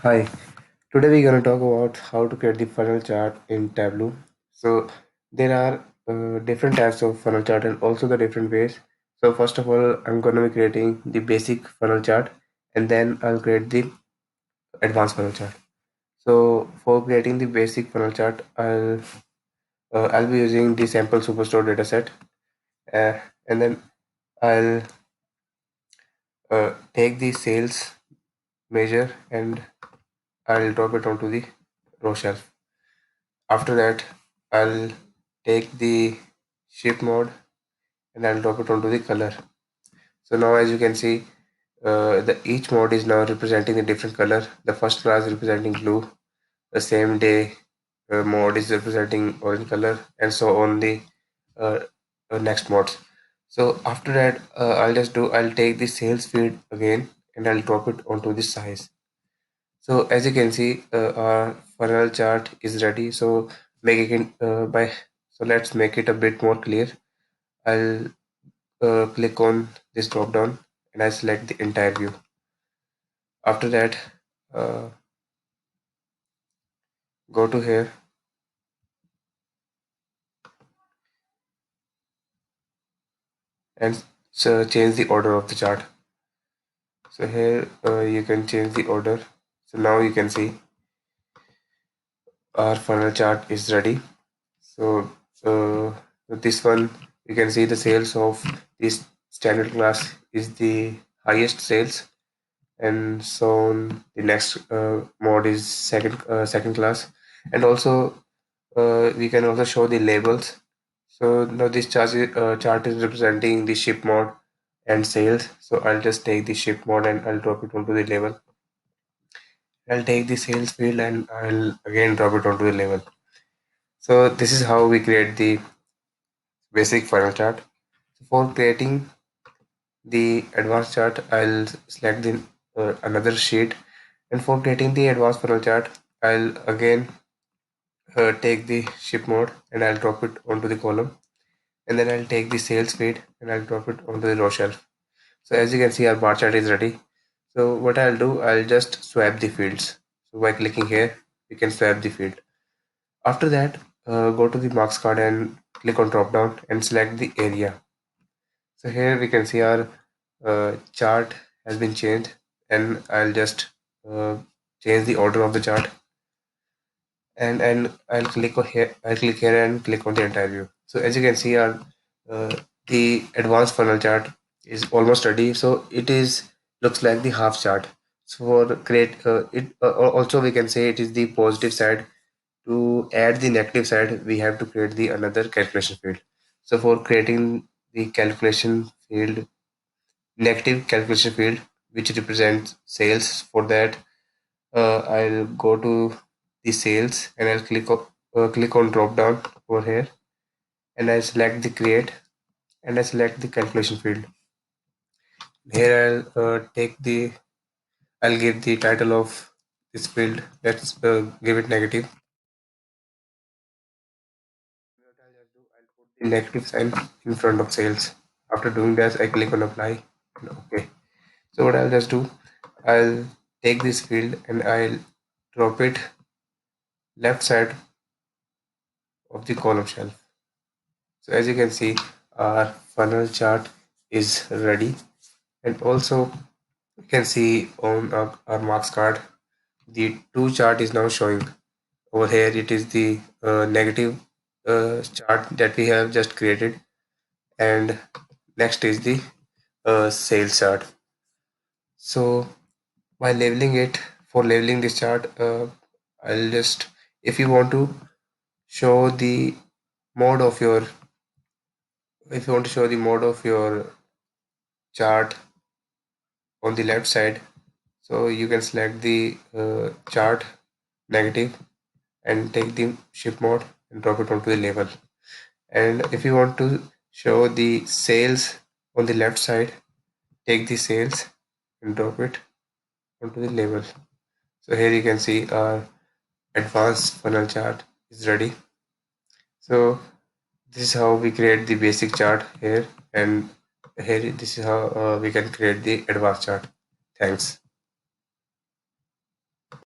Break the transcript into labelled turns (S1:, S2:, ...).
S1: Hi, today we're going to talk about how to create the funnel chart in Tableau. So there are different types of funnel chart and also the different ways. So first of all, I'm going to be creating the basic funnel chart and then I'll create the advanced funnel chart. So for creating the basic funnel chart, I'll be using the sample superstore dataset, and then I'll take the sales measure and I'll drop it onto the row shelf. After that, I'll take the shape mode and I'll drop it onto the color. So now as you can see, the each mode is now representing a different color. The first class representing blue, the same day mode is representing orange color, and so on the uh, next modes. So after that, I'll take the sales feed again and I'll drop it onto the size. So as you can see, our funnel chart is ready. So making it by so let's make it a bit more clear. I'll click on this drop down and I select the entire view. After that, uh, go to here and change the order of the chart. So here you can change the order. So now you can see our funnel chart is ready. So this one you can see the sales of this standard class is the highest sales, and so on. The next mode is second class, and also we can also show the labels. So now this chart is representing the ship mode and sales. So I'll just take the ship mode and I'll drop it onto the label. I'll take the sales field and I'll again drop it onto the label. So this is how we create the basic funnel chart. For creating the advanced chart, I'll select the another sheet, and for creating the advanced funnel chart, I'll again take the ship mode and I'll drop it onto the column, and then I'll take the sales feed and I'll drop it onto the row shelf. So as you can see, our bar chart is ready. So what I'll do, I'll just swap the fields. So by clicking here, you can swap the field. After that, go to the marks card and click on drop down and select the area. So here we can see our chart has been changed, and I'll just uh, change the order of the chart, and I'll click on here. I'll click here and click on the entire view. So as you can see, our the advanced funnel chart is almost ready. So it is looks like the half chart. So for create it also we can say it is the positive side. To add the negative side, we have to create the another calculation field. So for creating the calculation field, negative calculation field, which represents sales, for that I'll go to the sales and I'll click on drop down over here, and I select the create and I select the calculation field. Here I'll give the title of this field. Let's give it negative. What I'll just do, I'll put the negative sign in front of sales. After doing that, I click on apply and okay. So what I'll just do, I'll take this field and I'll drop it left side of the column shelf. So as you can see, our funnel chart is ready, and also you can see on our marks card, the two chart is now showing. Over here it is the negative chart that we have just created, and next is the sales chart. So by labeling it, for labeling this chart, I'll just, if you want to show the mode of your, if you want to show the mode of your chart on the left side, so you can select the chart negative and take the shift mode and drop it onto the label. And if you want to show the sales on the left side, take the sales and drop it onto the label. So here you can see our advanced funnel chart is ready. So this is how we create the basic chart here, and here this is how we can create the advanced chart. Thanks.